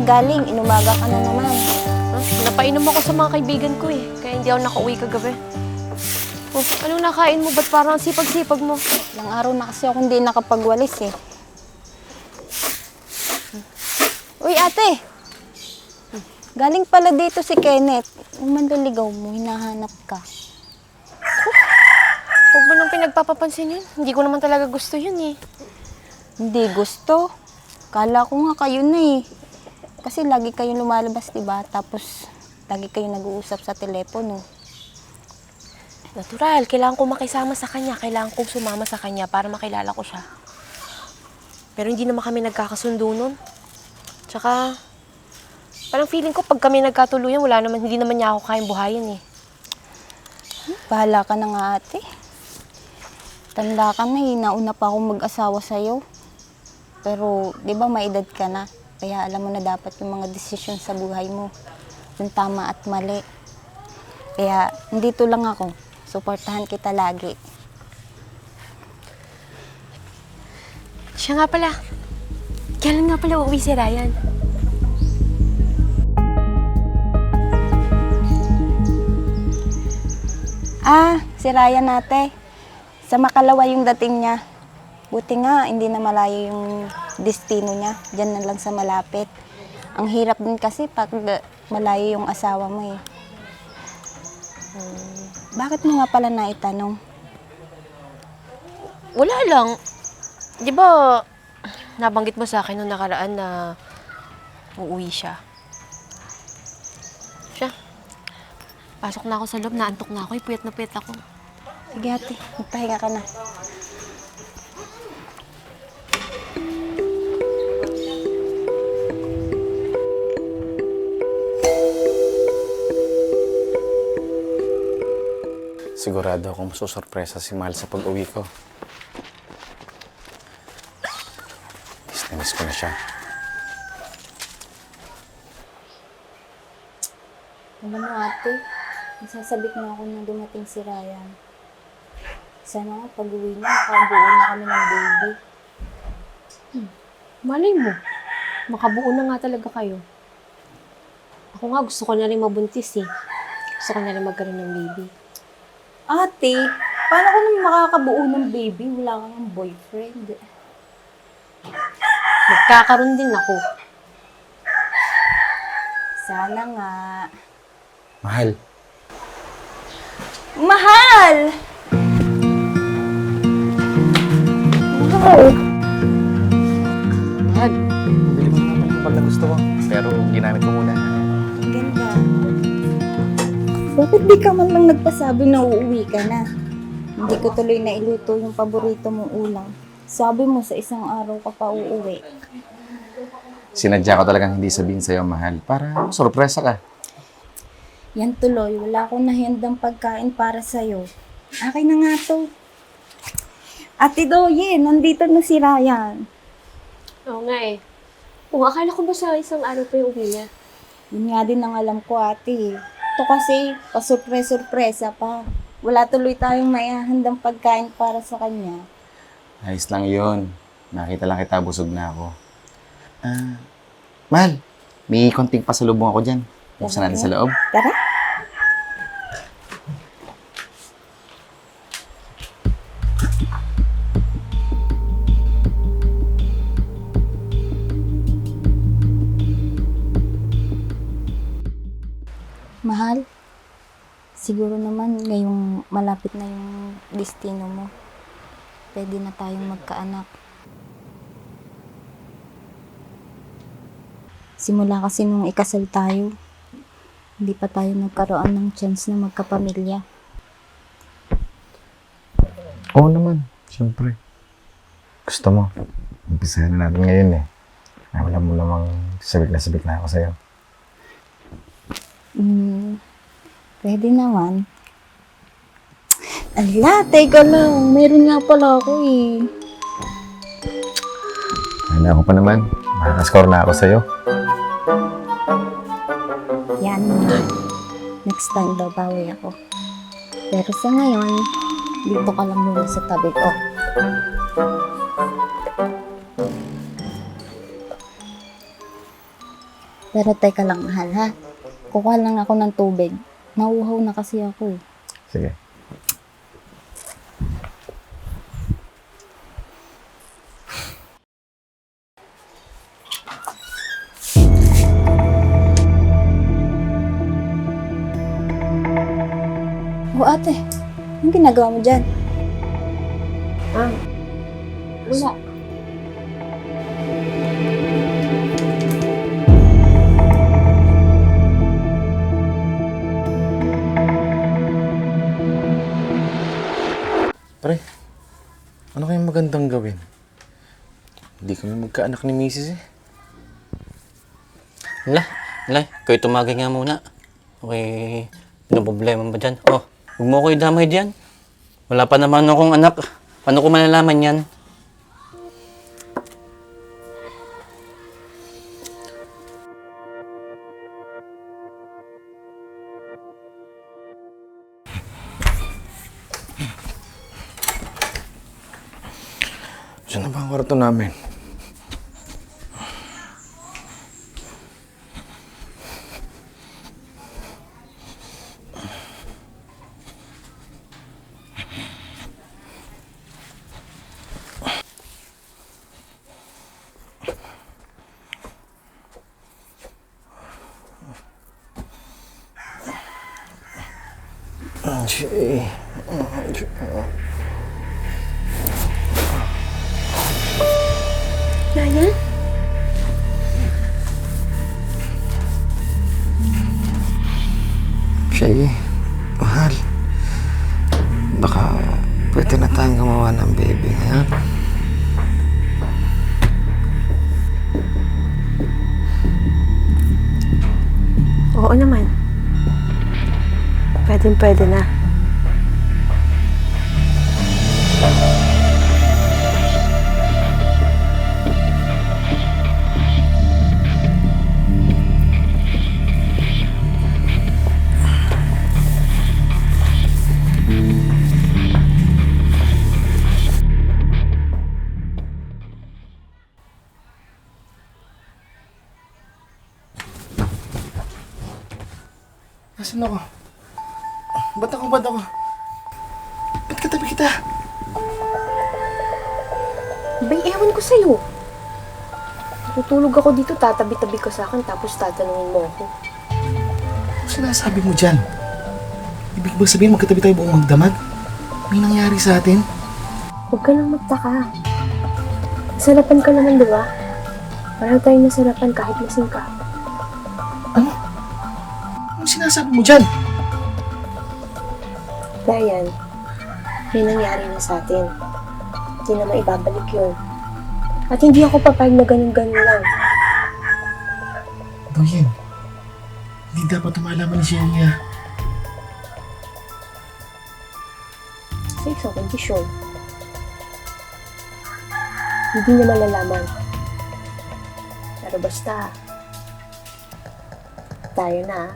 galing? Inumaga ka na naman. Napainom ako sa mga kaibigan ko eh. Kaya hindi ako nakauwi kagabi. Oh, anong nakain mo? Ba't parang sipag-sipag mo? Ilang araw na kasi ako hindi nakapagwalis eh. Uy, ate! Galing pala dito si Kenneth. Yung manliligaw mo, hinahanap ka. Huwag mo nang pinagpapapansin yun. Hindi ko naman talaga gusto yun eh. Hindi gusto. Kala ko nga kayo na eh. Kasi lagi kayong lumalabas, diba? Tapos, lagi kayong nag-uusap sa telepono. Natural. Kailangan ko makisama sa kanya. Kailangan kong sumama sa kanya para makilala ko siya. Pero hindi naman kami nagkakasundo nun. Tsaka, parang feeling ko pag kami nagkatuluyan, hindi naman niya ako kayang buhayin eh. Bahala ka na nga, ate. Tanda ka na eh. Nauna pa akong mag-asawa sa'yo. Pero, di ba may edad ka na? Kaya alam mo na dapat yung mga desisyon sa buhay mo. Yung tama at mali. Kaya, nandito lang ako. Suportahan kita lagi. Siya nga pala. Kailan nga pala uuwi si Ryan? Si Ryan ate. Sa Makalawa yung dating niya. Buti nga, hindi na malayo yung destino niya. Diyan na lang sa malapit. Ang hirap din kasi pag malayo yung asawa mo eh. Bakit mo nga pala naitanong? Wala lang. Di ba, nabanggit mo sa akin nung nakaraan na uuwi siya? Siya, pasok na ako sa loob, naantok na ako, puyat na puyat ako. Sige ate, magpahinga ka na. Sigurado akong masusurpresa si Mahal sa pag-uwi ko. Miss na miss ko na siya. Alam mo ate, nasasabik na ako na dumating si Ryan. Sana nga pag-uwi niya, makabuo na kami ng baby. Malay mo, makabuo na nga talaga kayo. Ako nga, gusto ko na rin mabuntis eh. Gusto ko na rin magkaroon ng baby. Ate, paano ko naman makakabuo ng baby? Wala kang boyfriend. Magkakaroon din ako. Sana nga. Mahal, Mahal! Mahal! Mahal, bili mo naman yung bag na gusto mo. Pero ginamit ko muna. Ang ganda. Bakit di ka man lang nagpasabi na uuwi ka na? Hindi ko tuloy na iluto yung paborito mong ulam. Sabi mo sa isang araw ka pa uuwi. Sinadya ko talagang hindi sabihin sa'yo, Mahal, para sorpresa ka. Yan tuloy, wala akong nahiandang pagkain para sa'yo. Akin na nga to. Ate Doye, nandito na si Ryan. Oo nga eh. Kung akala ko ba sa isang araw pa yung uwi niya? Yun nga din ang alam ko, ate. Ito kasi, pasurpresa pa. Wala tuloy tayong maihahandang pagkain para sa kanya. Ayos lang yun. Nakita lang kita, busog na ako. Mahal, may konting pasalubong ako dyan. Buksan natin sa loob. Tara. Mahal, siguro naman ngayong malapit na yung destino mo, pwede na tayong magkaanak. Simula kasi nung ikasal tayo, hindi pa tayo nagkaroon ng chance na magkapamilya. Oo naman, siyempre. Gusto mo. Umpisahan na natin ngayon eh. Alam mo namang sabik na ako sa'yo. Pwede naman. Ala, teka lang. Meron nga pala ako eh. Ano ako pa naman. Makakascore na ako sa'yo. Yan na. Next time daw bawi ako. Pero sa ngayon, dito ka lang muna sa tabi ko. Pero teka lang, mahal ha. Kukuha lang ako ng tubig. Nauuhaw na kasi ako eh. Sige. O ate, anong ginagawa mo dyan? Ah, Wala. Pre, ano kayang magandang gawin? Hindi kami magkaanak ni Mrs. eh. Wala, kayo tumagay nga muna. Okay, ano problema ba dyan? Oh, huwag mo ko idamay dyan. Wala pa naman akong anak. Paano ko malalaman yan? Saan na ba ang kwarto namin? Ryan? Shay, mahal. Baka pwede na tayong gumawa ng baby ngayon. Oo naman. Pwede na. Nasaan ako? Ba't ako? Ba't katabi kita? Bay, ewan ko sa'yo. Natutulog ako dito, tatabi-tabi ka sa akin, tapos tatanungin mo ako. Ano sinasabi mo dyan? Ibig ba sabihin magkatabi tayo buong magdamag? May nangyari sa atin? Huwag ka lang magtaka. Nasarapan ka naman, di ba? Parang tayo nasarapan kahit lasing ka. Ano? Anong sinasabi mo dyan? Ryan, may nangyari na sa atin. Hindi na maibabalik yun. At hindi ako papayag na ganun-ganun lang. Doyen, hindi dapat tumalaman ni Shenya. Sa isang kondisyon. Hindi niya malalaman. Pero basta, tayo na.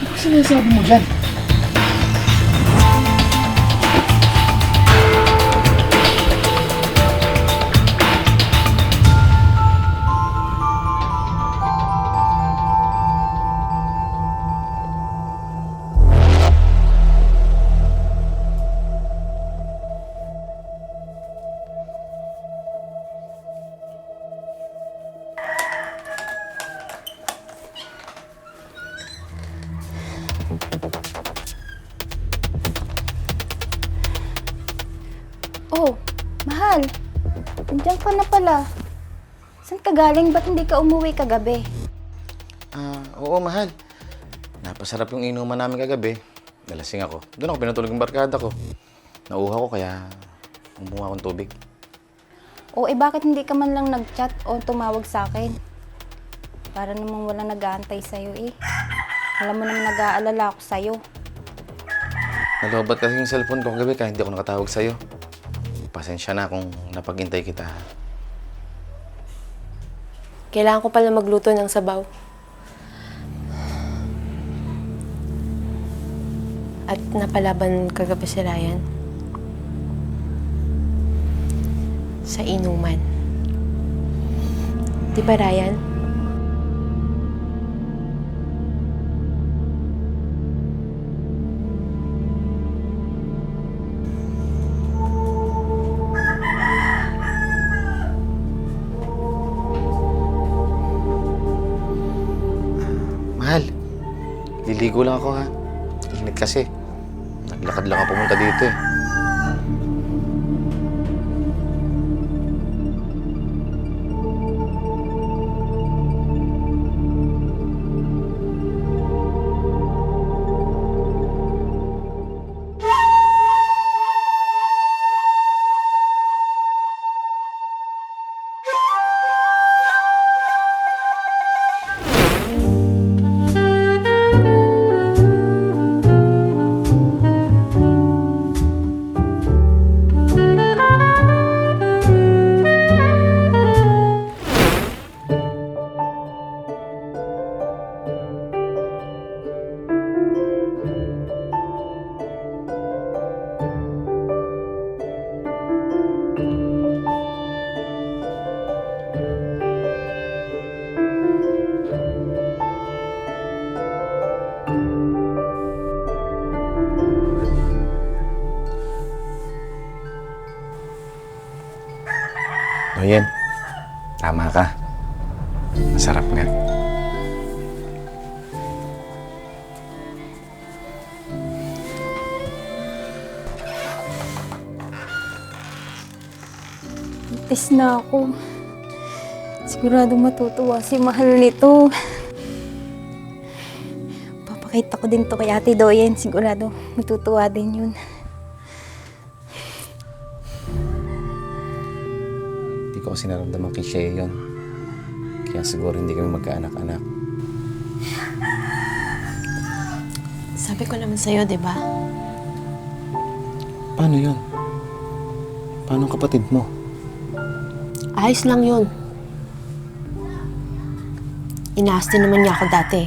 Ano sinasabi mo dyan? Oh, mahal. Nandiyan ka na pala. Saan ka galing? Ba't hindi ka umuwi kagabi? Oo, mahal. Napasarap yung inuman namin kagabi. Nalasing ako. Doon ako pinatulog yung barkada ko. Nauha ko kaya umuha akong tubig. O bakit hindi ka man lang nag-chat o tumawag sa akin? Para namang wala nag-aantay sa'yo eh. Alam mo naman nag-aalala ako sa'yo. Nalobat kasi yung cellphone ko kagabi kaya hindi ako nakatawag sa'yo. Pasensya na kung napaghintay kita. Kailangan ko pala magluto ng sabaw. At napalaban kagabi si Ryan. Sa inuman. Di ba, Ryan? Liligo lang ako ha. Init kasi. Naglakad lang ako pumunta dito eh. Doyen, tama ka. Masarap nga. Buntis na ako. Sigurado matutuwa si Mahal nito. Papakita ko din to kay Ate Doyen. Sigurado matutuwa din yun. Hindi ko kasi naramdaman kay Shea yun. Kaya siguro hindi kami magkaanak-anak. Sabi ko naman sa'yo, di ba? Paano yun? Paano ang kapatid mo? Ayos lang yun. Inaas din naman niya ako dati.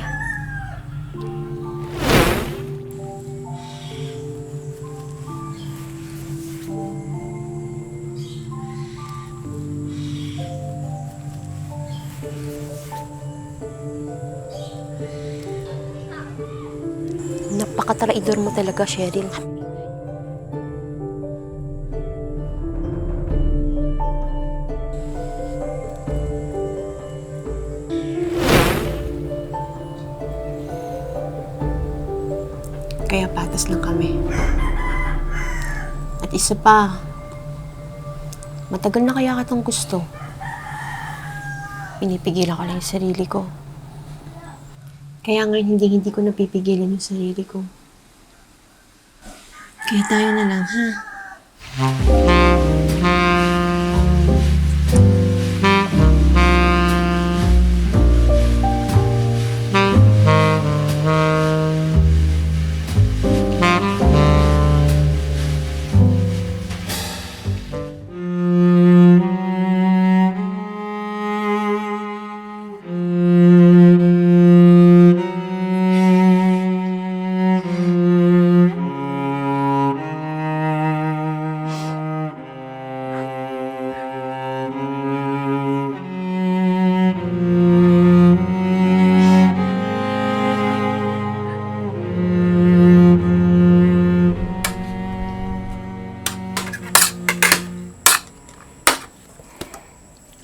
Napaka-traidor mo talaga, Cheryl. Kaya patas lang kami. At isa pa, matagal na kaya kitang gusto. Pinipigilan ko lang yung sarili ko. Kaya ngayon hindi ko napipigilan yung sarili ko. Kaya tayo na lang, ha?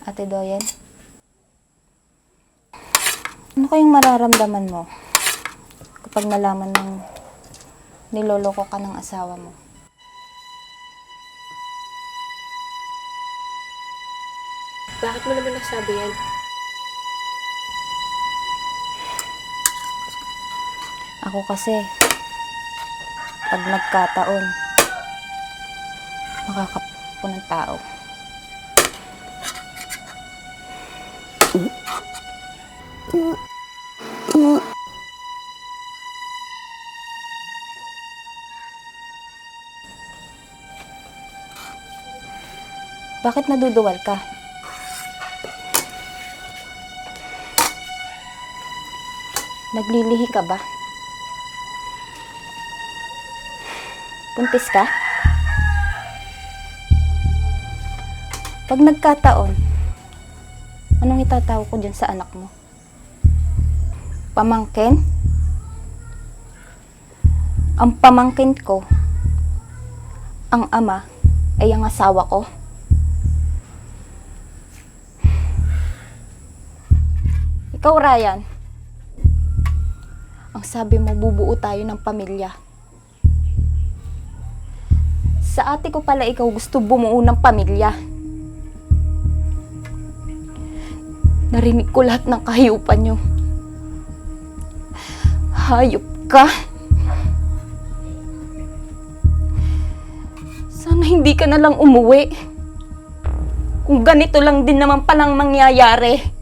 Ate Doyen? Ano kayong mararamdaman mo kapag nalaman ng niloloko ka ng asawa mo? Bakit mo naman nagsabi yan? Ako kasi, pag nagkataon, makakapo ng tao. Bakit naduduwal ka? Naglilihi ka ba? Buntis ka? Pag nagkataon, anong itatawag ko dyan sa anak mo? Pamangkin? Ang pamangkin ko, ang ama, ay ang asawa ko. Ikaw, Ryan, Ang sabi mo, bubuo tayo ng pamilya. Sa ate ko pala ikaw gusto bumuo ng pamilya. Narinig ko lahat ng kahiyupan nyo. Hayop ka. Sana hindi ka na lang umuwi. Kung ganito lang din naman palang mangyayari.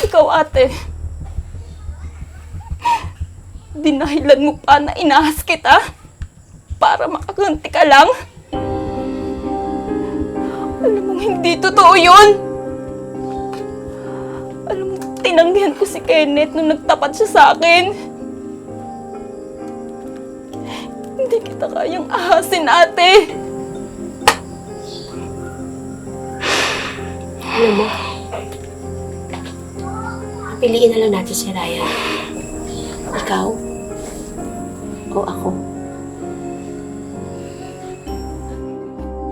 Ikaw ate, dinahilan mo pa na inahas kita para makaganti ka lang. Alam mo, hindi totoo yun. Alam mo, tinanggihan ko si Kenneth nung nagtapat siya sa akin. Hindi kita kayang ahasin, ate. Alam mo, piliin na lang natin si Ryan. Ikaw o ako.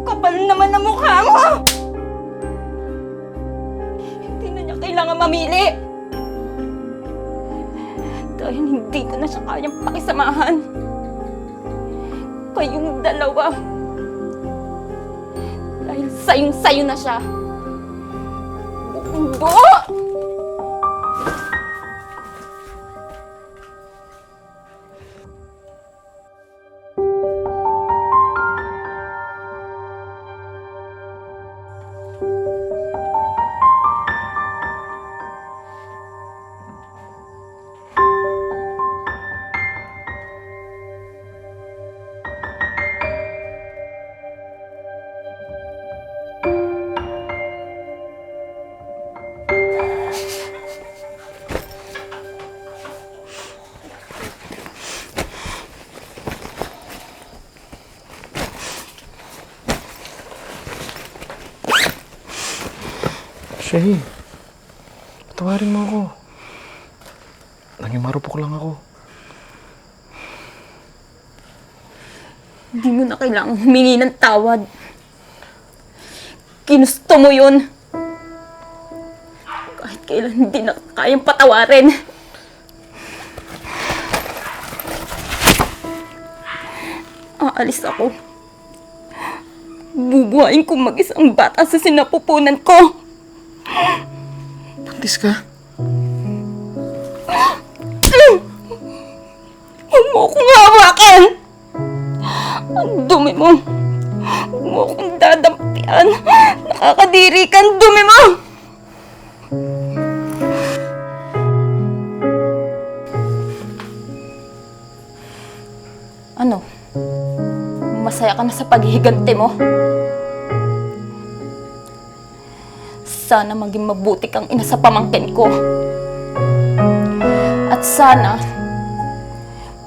Kapal naman ang mukha mo! Hindi na niya kailangan mamili. Dahil hindi ko na siya kayang pakisamahan. Kayong dalawa. Dahil sayong-sayo na siya. Buo! Shay, patawarin mo ako. Naging marupok lang ako. Hindi mo na kailangang humingi ng tawad. Ginusto mo yun. Kahit kailan hindi na kayang patawarin. Aalis ako. Bubuhayin ko mag-isang bata sa sinapupunan ko. Buntis ka? Huwag mo akong hawakan! Ang dumi mo! Huwag mo akong dadampian! Nakakadiri ka! Ang dumi mo! Ano? Masaya ka na sa paghihiganti mo? Sana maging mabuti kang ina sa pamangkin ko. At sana,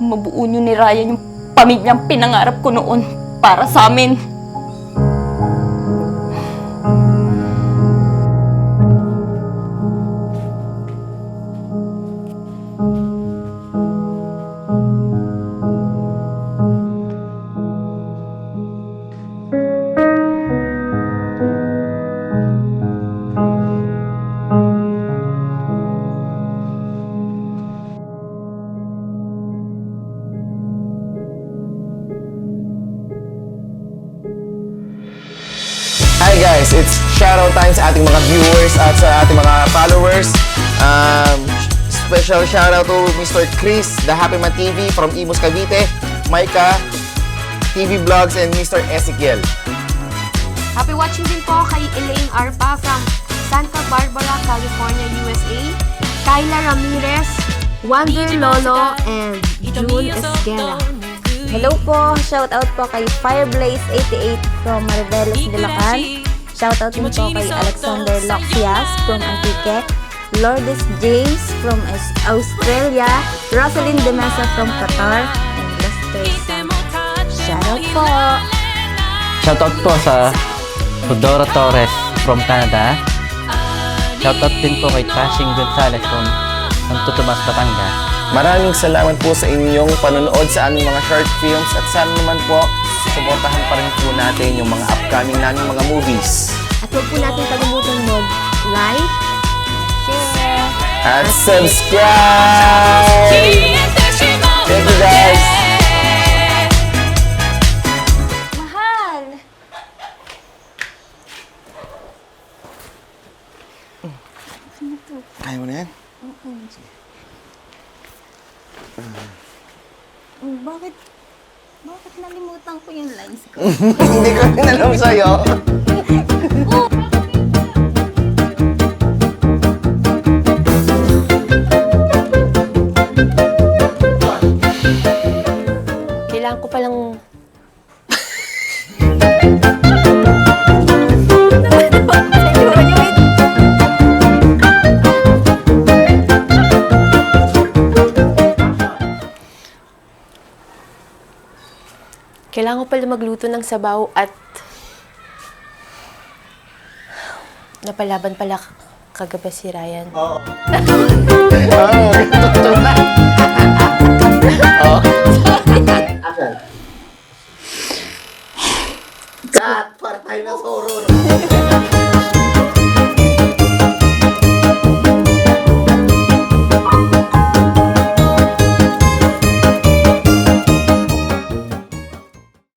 mabuo niyo ni Ryan yung pamilyang pinangarap ko noon para sa amin. Hi guys, it's shoutout time sa ating mga viewers at sa ating mga followers. Special shoutout to Mr. Chris, The Happy Man TV from Imus, Cavite, Micah, TV Vlogs, and Mr. Ezekiel. Happy watching din po kay Elaine Arpa from Santa Barbara, California, USA, Kyla Ramirez, Wonder Lolo, and June Esquera. Hello po! Shoutout po kay Fireblaze88 from Mariveles, Bulacan. Shoutout din po kay Alexander Loxias from Antique, Lourdes James from Australia, Rosalind De Mesa from Qatar, and Lester Sam. Shoutout po! Shoutout po sa Rodora Torres from Canada. Shoutout din po kay Tashing Gonzalez from Santo Tomas, Batangas. Maraming salamat po sa inyong panonood sa aming mga short films at sana naman po, suportahan pa rin po natin yung mga upcoming naming mga movies. At huwag po natin kalimutan mag-like, share, at subscribe! Thank you guys! Mahal! Kaya mo na yan? Bakit nalimutan ko yung lines ko? Hindi ko rin alam sa'yo. Kailangan ko palang... Kailangan ko pala magluto ng sabaw at... Napalaban pala kagabi si Ryan. Oo, totoo na. Oo. Cut! Para tayo na sa horror.